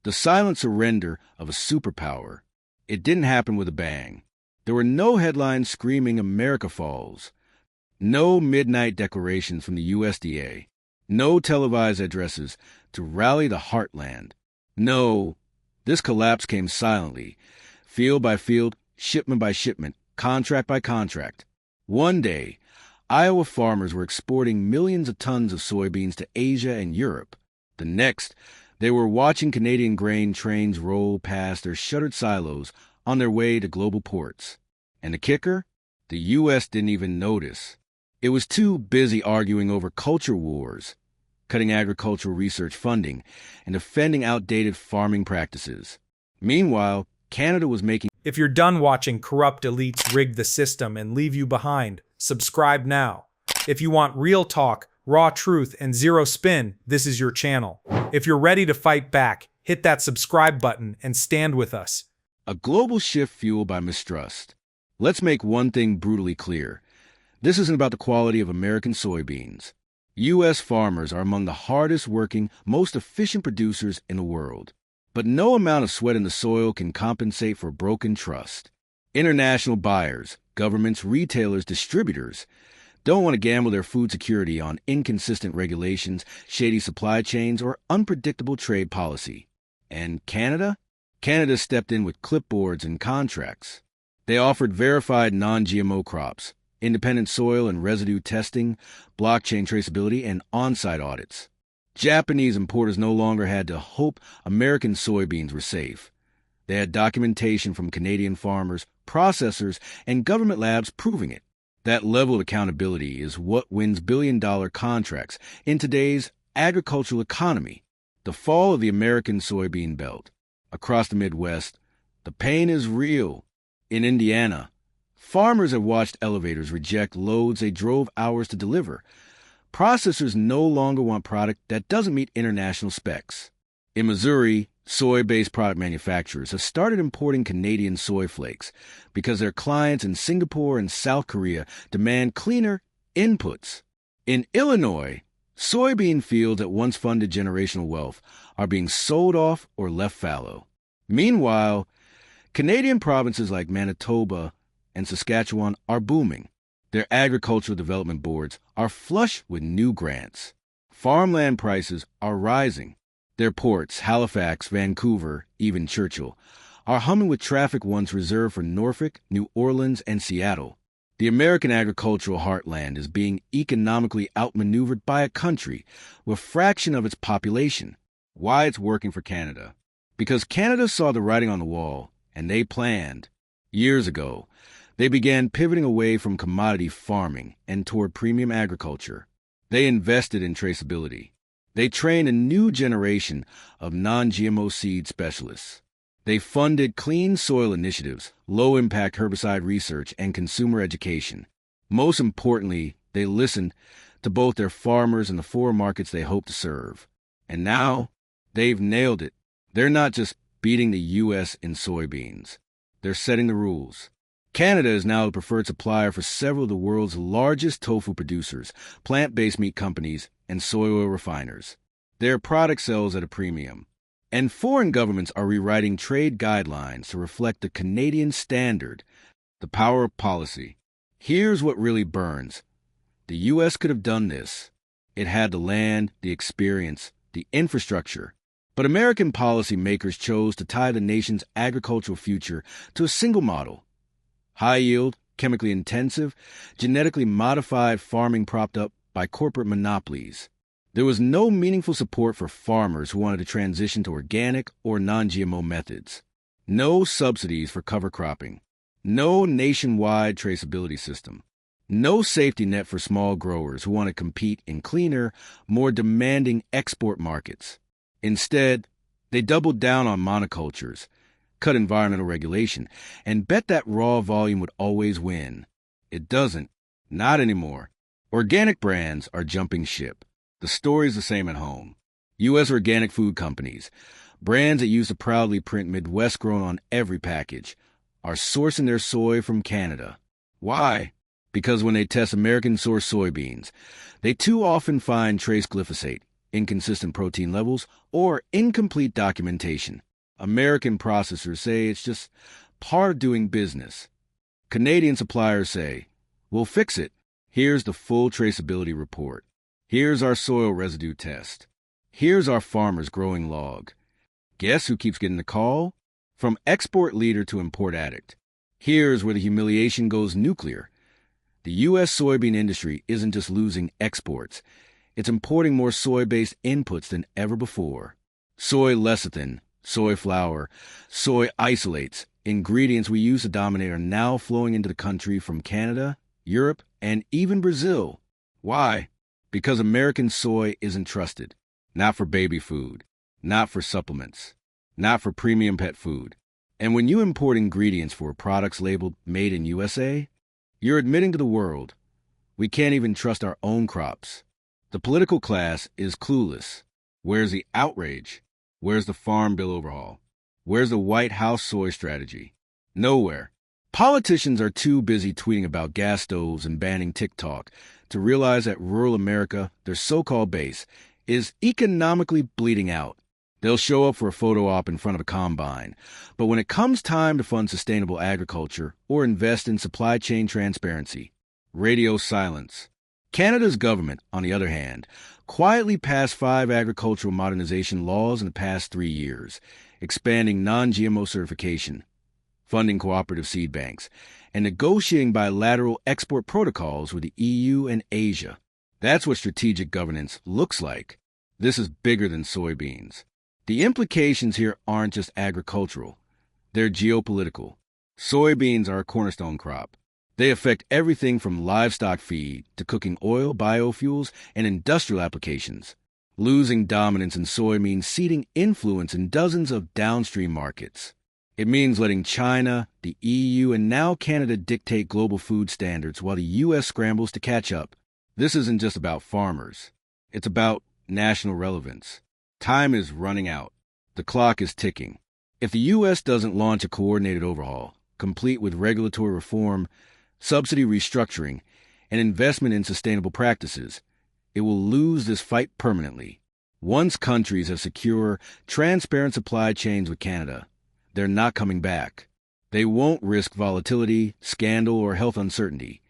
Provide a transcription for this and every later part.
The silent surrender of a superpower. It didn't happen with a bang. There were no headlines screaming America falls, no midnight declarations from the USDA, no televised addresses to rally the heartland. No, this collapse came silently, field by field, shipment by shipment, contract by contract. One day, Iowa farmers were exporting millions of tons of soybeans to Asia and Europe. The next, they were watching Canadian grain trains roll past their shuttered silos on their way to global ports. And the kicker? The U.S. didn't even notice. It was too busy arguing over culture wars, cutting agricultural research funding, and defending outdated farming practices. Meanwhile, Canada was making... If you're done watching corrupt elites rig the system and leave you behind, subscribe now. If you want real talk, raw truth, and zero spin, this is your channel. If you're ready to fight back, hit that subscribe button and stand with us. A global shift fueled by mistrust. Let's make one thing brutally clear. This isn't about the quality of American soybeans. U.S. farmers are among the hardest working, most efficient producers in the world. But no amount of sweat in the soil can compensate for broken trust. International buyers, governments, retailers, distributors don't want to gamble their food security on inconsistent regulations, shady supply chains, or unpredictable trade policy. And Canada? Canada stepped in with clipboards and contracts. They offered verified non-GMO crops, independent soil and residue testing, blockchain traceability, and on-site audits. Japanese importers no longer had to hope American soybeans were safe. They had documentation from Canadian farmers, processors, and government labs proving it. That level of accountability is what wins billion-dollar contracts in today's agricultural economy. The fall of the American soybean belt. Across the Midwest, the pain is real. In Indiana, farmers have watched elevators reject loads they drove hours to deliver. Processors no longer want product that doesn't meet international specs. In Missouri, soy-based product manufacturers have started importing Canadian soy flakes because their clients in Singapore and South Korea demand cleaner inputs. In Illinois, soybean fields that once funded generational wealth are being sold off or left fallow. Meanwhile, Canadian provinces like Manitoba and Saskatchewan are booming. Their agricultural development boards are flush with new grants. Farmland prices are rising. Their ports, Halifax, Vancouver, even Churchill, are humming with traffic once reserved for Norfolk, New Orleans, and Seattle. The American agricultural heartland is being economically outmaneuvered by a country with a fraction of its population. Why it's working for Canada? Because Canada saw the writing on the wall, and they planned. Years ago, they began pivoting away from commodity farming and toward premium agriculture. They invested in traceability. They trained a new generation of non-GMO seed specialists. They funded clean soil initiatives, low-impact herbicide research, and consumer education. Most importantly, they listened to both their farmers and the foreign markets they hope to serve. And now, they've nailed it. They're not just beating the U.S. in soybeans. They're setting the rules. Canada is now the preferred supplier for several of the world's largest tofu producers, plant-based meat companies, and soy oil refiners. Their product sells at a premium. And foreign governments are rewriting trade guidelines to reflect the Canadian standard, the power of policy. Here's what really burns. The U.S. could have done this. It had the land, the experience, the infrastructure. But American policymakers chose to tie the nation's agricultural future to a single model. High yield, chemically intensive, genetically modified farming propped up by corporate monopolies. There was no meaningful support for farmers who wanted to transition to organic or non-GMO methods. No subsidies for cover cropping. No nationwide traceability system. No safety net for small growers who want to compete in cleaner, more demanding export markets. Instead, they doubled down on monocultures, cut environmental regulation, and bet that raw volume would always win. It doesn't. Not anymore. Organic brands are jumping ship. The story's the same at home. U.S. organic food companies, brands that used to proudly print Midwest grown on every package, are sourcing their soy from Canada. Why? Because when they test American-sourced soybeans, they too often find trace glyphosate, inconsistent protein levels, or incomplete documentation. American processors say it's just part of doing business. Canadian suppliers say, we'll fix it. Here's the full traceability report. Here's our soil residue test. Here's our farmer's growing log. Guess who keeps getting the call? From export leader to import addict. Here's where the humiliation goes nuclear. The U.S. soybean industry isn't just losing exports. It's importing more soy-based inputs than ever before. Soy lecithin, soy flour, soy isolates, ingredients we used to dominate are now flowing into the country from Canada, Europe, and even Brazil. Why? Because American soy isn't trusted. Not for baby food, not for supplements, not for premium pet food. And when you import ingredients for products labeled Made in USA, you're admitting to the world, we can't even trust our own crops. The political class is clueless. Where's the outrage? Where's the Farm Bill overhaul? Where's the White House soy strategy? Nowhere. Politicians are too busy tweeting about gas stoves and banning TikTok to realize that rural America, their so-called base, is economically bleeding out. They'll show up for a photo op in front of a combine, but when it comes time to fund sustainable agriculture or invest in supply chain transparency, radio silence. Canada's government, on the other hand, quietly passed 5 agricultural modernization laws in the past 3 years, expanding non-GMO certification, funding cooperative seed banks, and negotiating bilateral export protocols with the EU and Asia. That's what strategic governance looks like. This is bigger than soybeans. The implications here aren't just agricultural. They're geopolitical. Soybeans are a cornerstone crop. They affect everything from livestock feed to cooking oil, biofuels, and industrial applications. Losing dominance in soy means ceding influence in dozens of downstream markets. It means letting China, the EU, and now Canada dictate global food standards while the U.S. scrambles to catch up. This isn't just about farmers. It's about national relevance. Time is running out. The clock is ticking. If the U.S. doesn't launch a coordinated overhaul, complete with regulatory reform, subsidy restructuring, and investment in sustainable practices, it will lose this fight permanently. Once countries have secure, transparent supply chains with Canada, they're not coming back. They won't risk volatility, scandal, or health uncertainty.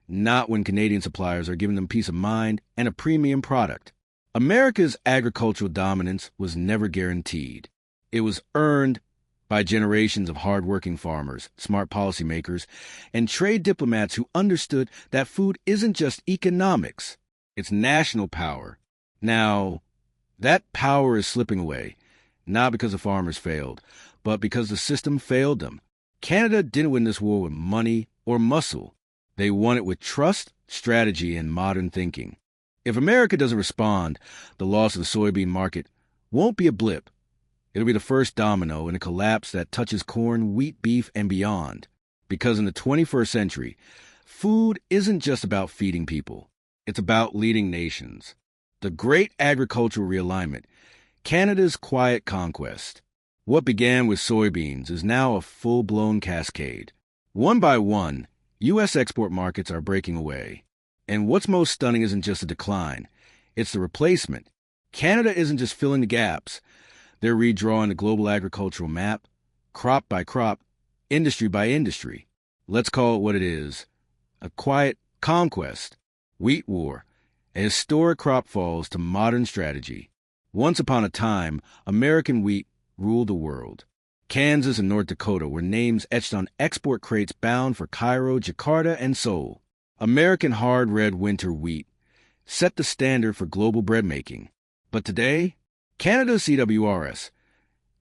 Not when Canadian suppliers are giving them peace of mind and a premium product. America's agricultural dominance was never guaranteed. It was earned by generations of hard-working farmers, smart policymakers, and trade diplomats who understood that food isn't just economics, it's national power. Now, that power is slipping away, not because the farmers failed, but because the system failed them. Canada didn't win this war with money or muscle. They won it with trust, strategy, and modern thinking. If America doesn't respond, the loss of the soybean market won't be a blip. It'll be the first domino in a collapse that touches corn, wheat, beef, and beyond. Because in the 21st century, food isn't just about feeding people. It's about leading nations. The great agricultural realignment, Canada's quiet conquest. What began with soybeans is now a full-blown cascade. One by one, U.S. export markets are breaking away. And what's most stunning isn't just the decline, it's the replacement. Canada isn't just filling the gaps. They're redrawing the global agricultural map, crop by crop, industry by industry. Let's call it what it is, a quiet conquest. Wheat war, a historic crop falls to modern strategy. Once upon a time, American wheat ruled the world. Kansas and North Dakota were names etched on export crates bound for Cairo, Jakarta, and Seoul. American hard red winter wheat set the standard for global bread making. But today, Canada CWRS,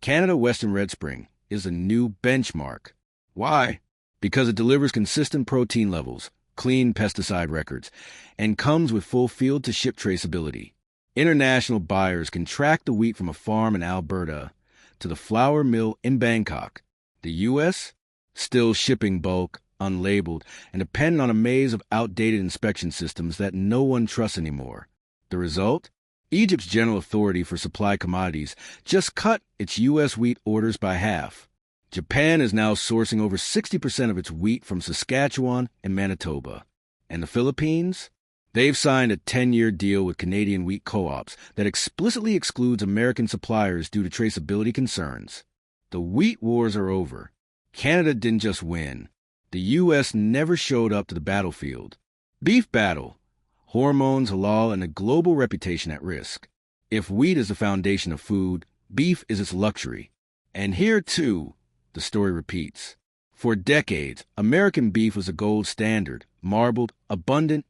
Canada Western Red Spring, is a new benchmark. Why? Because it delivers consistent protein levels, clean pesticide records, and comes with full field-to-ship traceability. International buyers can track the wheat from a farm in Alberta to the flour mill in Bangkok. The U.S., still shipping bulk, unlabeled, and dependent on a maze of outdated inspection systems that no one trusts anymore. The result? Egypt's General Authority for Supply Commodities just cut its U.S. wheat orders by half. Japan is now sourcing over 60% of its wheat from Saskatchewan and Manitoba. And the Philippines? They've signed a 10-year deal with Canadian wheat co-ops that explicitly excludes American suppliers due to traceability concerns. The wheat wars are over. Canada didn't just win. The U.S. never showed up to the battlefield. Beef battle. Hormones, halal, and a global reputation at risk. If wheat is the foundation of food, beef is its luxury. And here, too, the story repeats. For decades, American beef was a gold standard, marbled, abundant,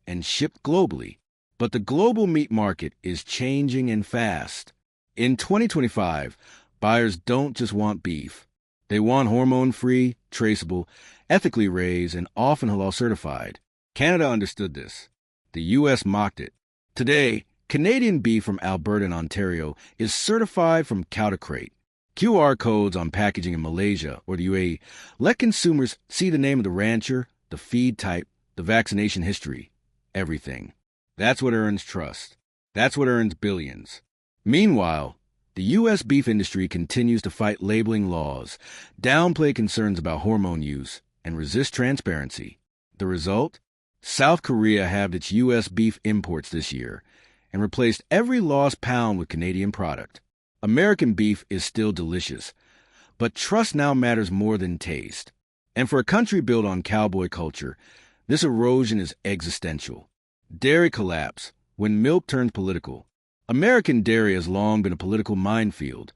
and shipped globally. But the global meat market is changing and fast. In 2025, buyers don't just want beef. They want hormone-free, traceable, ethically raised, and often halal certified. Canada understood this. The U.S. mocked it. Today, Canadian beef from Alberta and Ontario is certified from cow to crate. QR codes on packaging in Malaysia or the UAE let consumers see the name of the rancher, the feed type, the vaccination history, everything. That's what earns trust. That's what earns billions. Meanwhile, the U.S. beef industry continues to fight labeling laws, downplay concerns about hormone use, and resist transparency. The result? South Korea halved its U.S. beef imports this year and replaced every lost pound with Canadian product. American beef is still delicious, but trust now matters more than taste. And for a country built on cowboy culture, this erosion is existential. Dairy collapse when milk turns political. American dairy has long been a political minefield,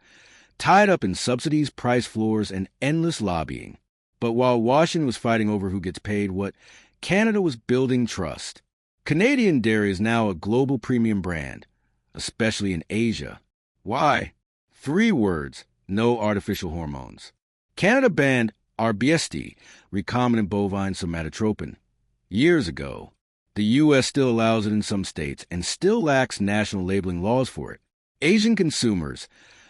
tied up in subsidies, price floors, and endless lobbying. But while Washington was fighting over who gets paid what, Canada was building trust. Canadian dairy is now a global premium brand, especially in Asia. Why? 3 words: no artificial hormones. Canada banned RBST, recombinant bovine somatotropin, years ago. The U.S. still allows it in some states and still lacks national labeling laws for it. Asian consumers,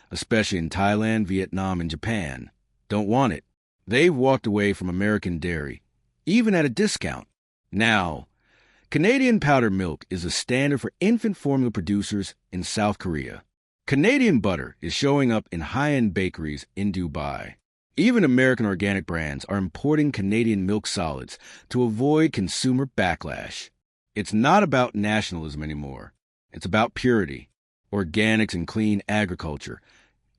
especially in Thailand, Vietnam, and Japan, don't want it. They've walked away from American dairy, even at a discount. Now, Canadian powdered milk is a standard for infant formula producers in South Korea. Canadian butter is showing up in high-end bakeries in Dubai. Even American organic brands are importing Canadian milk solids to avoid consumer backlash. It's not about nationalism anymore. It's about purity, organics, and clean agriculture.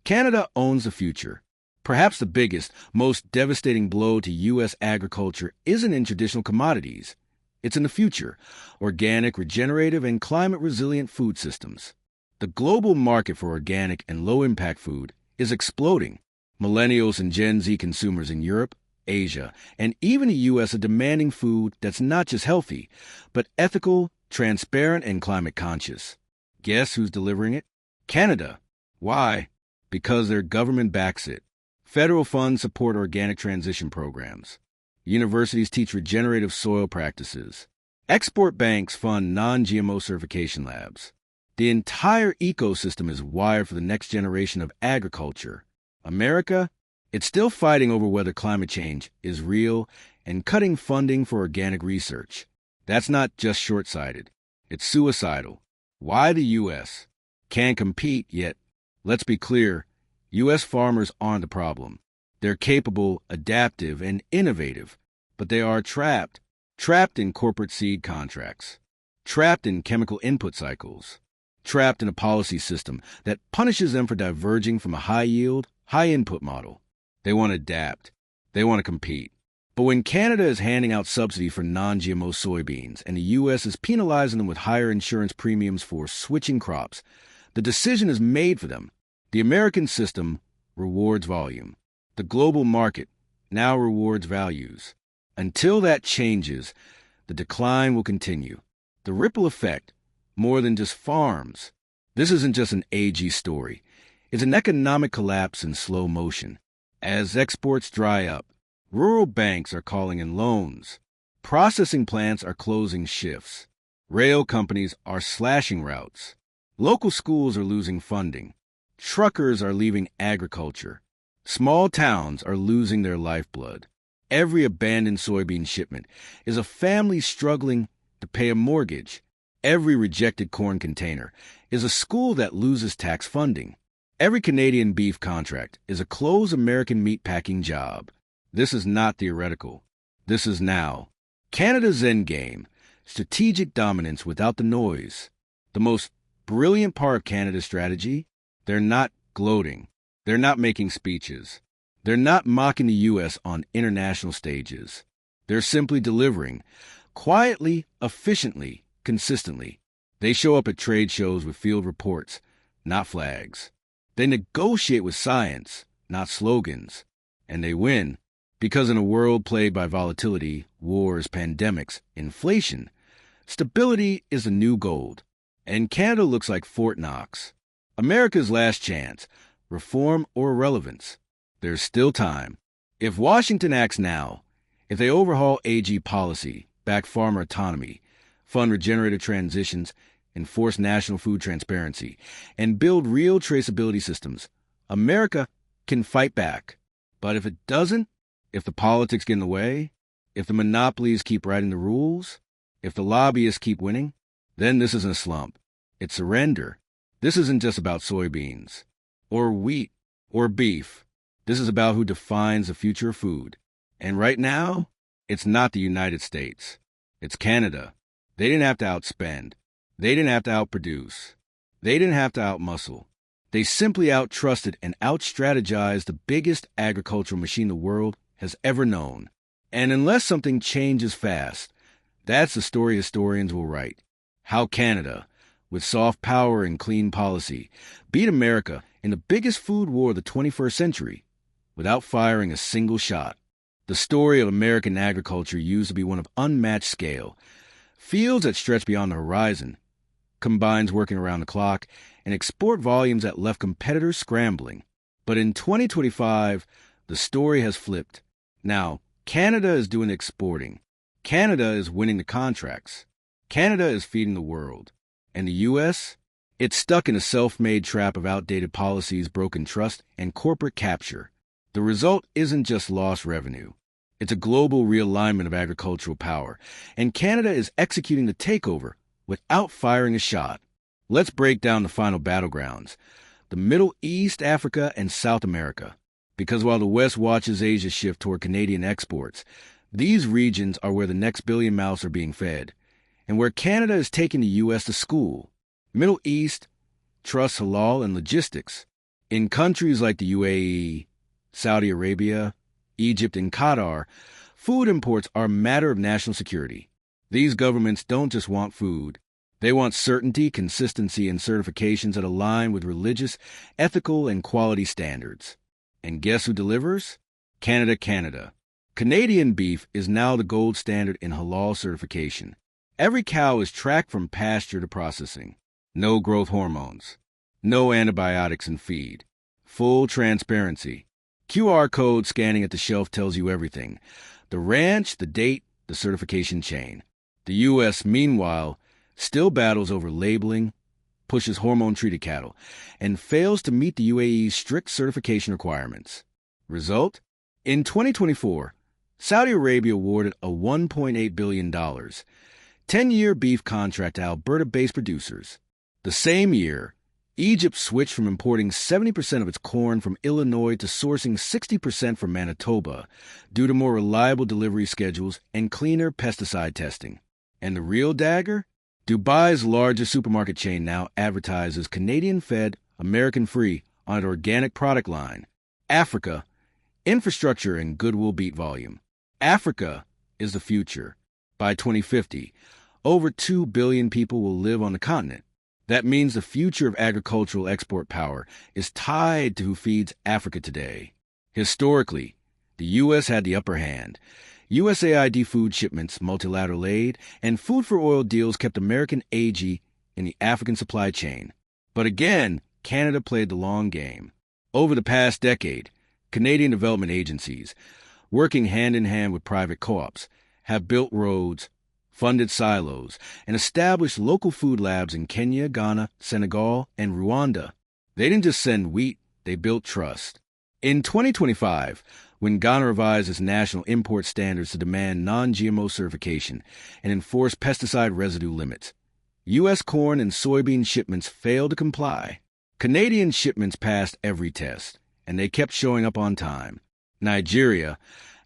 Canada owns the future. Perhaps the biggest, most devastating blow to U.S. agriculture isn't in traditional commodities. It's in the future: organic, regenerative, and climate-resilient food systems. The global market for organic and low-impact food is exploding. Millennials and Gen Z consumers in Europe, Asia, and even the U.S. are demanding food that's not just healthy, but ethical, transparent, and climate-conscious. Guess who's delivering it? Canada. Why? Because their government backs it. Federal funds support organic transition programs. Universities teach regenerative soil practices. Export banks fund non-GMO certification labs. The entire ecosystem is wired for the next generation of agriculture. America, it's still fighting over whether climate change is real and cutting funding for organic research. That's not just short-sighted. It's suicidal. Why the U.S. can't compete yet? Let's be clear, U.S. farmers aren't the problem. They're capable, adaptive, and innovative, but they are trapped in corporate seed contracts, trapped in chemical input cycles, trapped in a policy system that punishes them for diverging from a high-yield, high-input model. They want to adapt. They want to compete. But when Canada is handing out subsidies for non-GMO soybeans and the U.S. is penalizing them with higher insurance premiums for switching crops, the decision is made for them. The American system rewards volume. The global market now rewards values. Until that changes, the decline will continue. The ripple effect, more than just farms. This isn't just an AG story. It's an economic collapse in slow motion. As exports dry up, rural banks are calling in loans. Processing plants are closing shifts. Rail companies are slashing routes. Local schools are losing funding. Truckers are leaving agriculture. Small towns are losing their lifeblood. Every abandoned soybean shipment is a family struggling to pay a mortgage. Every rejected corn container is a school that loses tax funding. Every Canadian beef contract is a closed American meatpacking job. This is not theoretical. This is now. Canada's endgame: strategic dominance without the noise. The most brilliant part of Canada's strategy? They're not gloating. They're not making speeches. They're not mocking the U.S. on international stages. They're simply delivering, quietly, efficiently, consistently. They show up at trade shows with field reports, not flags. They negotiate with science, not slogans. And they win, because in a world plagued by volatility, wars, pandemics, inflation, stability is the new gold. And Canada looks like Fort Knox. America's last chance, reform or irrelevance. There's still time. If Washington acts now, if they overhaul AG policy, back farmer autonomy, fund regenerative transitions, enforce national food transparency, and build real traceability systems, America can fight back. But if it doesn't, if the politics get in the way, if the monopolies keep writing the rules, if the lobbyists keep winning, then this isn't a slump. It's surrender. This isn't just about soybeans, or wheat, or beef. This is about who defines the future of food. And right now, it's not the United States. It's Canada. They didn't have to outspend. They didn't have to outproduce. They didn't have to outmuscle. They simply outtrusted and outstrategized the biggest agricultural machine the world has ever known. And unless something changes fast, that's the story historians will write. How Canada, with soft power and clean policy, beat America in the biggest food war of the 21st century without firing a single shot. The story of American agriculture used to be one of unmatched scale. Fields that stretch beyond the horizon, combines working around the clock, and export volumes that left competitors scrambling. But in 2025, the story has flipped. Now, Canada is doing the exporting. Canada is winning the contracts. Canada is feeding the world. And the U.S.? It's stuck in a self-made trap of outdated policies, broken trust, and corporate capture. The result isn't just lost revenue. It's a global realignment of agricultural power, and Canada is executing the takeover without firing a shot. Let's break down the final battlegrounds, the Middle East, Africa, and South America. Because while the West watches Asia shift toward Canadian exports, these regions are where the next billion mouths are being fed, and where Canada is taking the U.S. to school. Middle East trusts halal and logistics. In countries like the UAE, Saudi Arabia, Egypt, and Qatar, food imports are a matter of national security. These governments don't just want food. They want certainty, consistency, and certifications that align with religious, ethical, and quality standards. And guess who delivers? Canada. Canadian beef is now the gold standard in halal certification. Every cow is tracked from pasture to processing. No growth hormones. No antibiotics in feed. Full transparency. QR code scanning at the shelf tells you everything. The ranch, the date, the certification chain. The U.S., meanwhile, still battles over labeling, pushes hormone-treated cattle, and fails to meet the UAE's strict certification requirements. Result? In 2024, Saudi Arabia awarded a $1.8 billion 10-year beef contract to Alberta-based producers. The same year, Egypt switched from importing 70% of its corn from Illinois to sourcing 60% from Manitoba due to more reliable delivery schedules and cleaner pesticide testing. And the real dagger? Dubai's largest supermarket chain now advertises Canadian-fed, American-free on its organic product line. Africa, infrastructure and goodwill beat volume. Africa is the future. By 2050, over 2 billion people will live on the continent. That means the future of agricultural export power is tied to who feeds Africa today. Historically, the U.S. had the upper hand. USAID food shipments, multilateral aid, and food for oil deals kept American AG in the African supply chain. But again, Canada played the long game. Over the past decade, Canadian development agencies, working hand-in-hand with private co-ops, have built roads, funded silos, and established local food labs in Kenya, Ghana, Senegal, and Rwanda. They didn't just send wheat, they built trust. In 2025, when Ghana revised its national import standards to demand non-GMO certification and enforce pesticide residue limits, U.S. corn and soybean shipments failed to comply. Canadian shipments passed every test, and they kept showing up on time. Nigeria,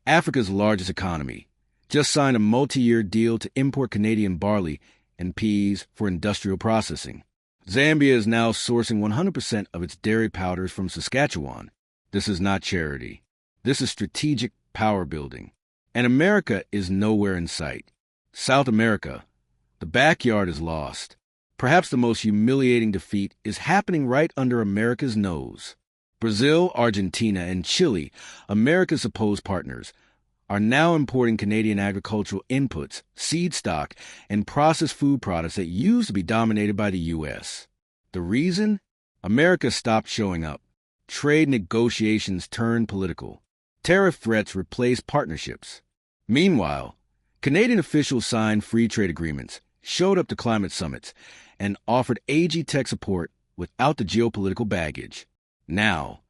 Africa's largest economy, just signed a multi-year deal to import Canadian barley and peas for industrial processing. Zambia is now sourcing 100% of its dairy powders from Saskatchewan. This is not charity. This is strategic power building. And America is nowhere in sight. South America, the backyard is lost. Perhaps the most humiliating defeat is happening right under America's nose. Brazil, Argentina, and Chile, America's supposed partners, are now importing Canadian agricultural inputs, seed stock, and processed food products that used to be dominated by the U.S. The reason? America stopped showing up. Trade negotiations turned political. Tariff threats replaced partnerships. Meanwhile, Canadian officials signed free trade agreements, showed up to climate summits, and offered AG tech support without the geopolitical baggage. Now,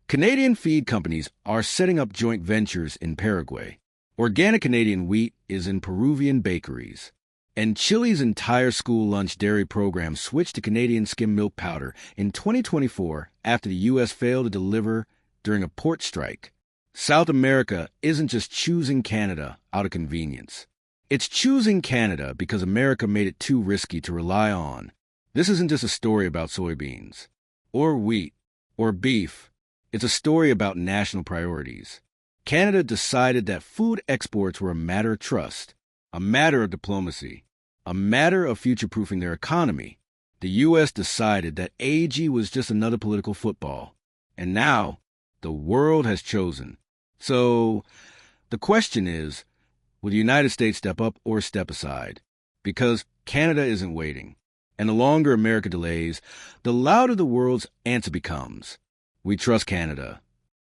Canadian feed companies are setting up joint ventures in Paraguay. Organic Canadian wheat is in Peruvian bakeries. And Chile's entire school lunch dairy program switched to Canadian skim milk powder in 2024 after the U.S. failed to deliver during a port strike. South America isn't just choosing Canada out of convenience. It's choosing Canada because America made it too risky to rely on. This isn't just a story about soybeans, or wheat, or beef. It's a story about national priorities. Canada decided that food exports were a matter of trust, a matter of diplomacy, a matter of future-proofing their economy. The U.S. decided that AG was just another political football. And now, the world has chosen. So, the question is, will the United States step up or step aside? Because Canada isn't waiting. And the longer America delays, the louder the world's answer becomes. We trust Canada.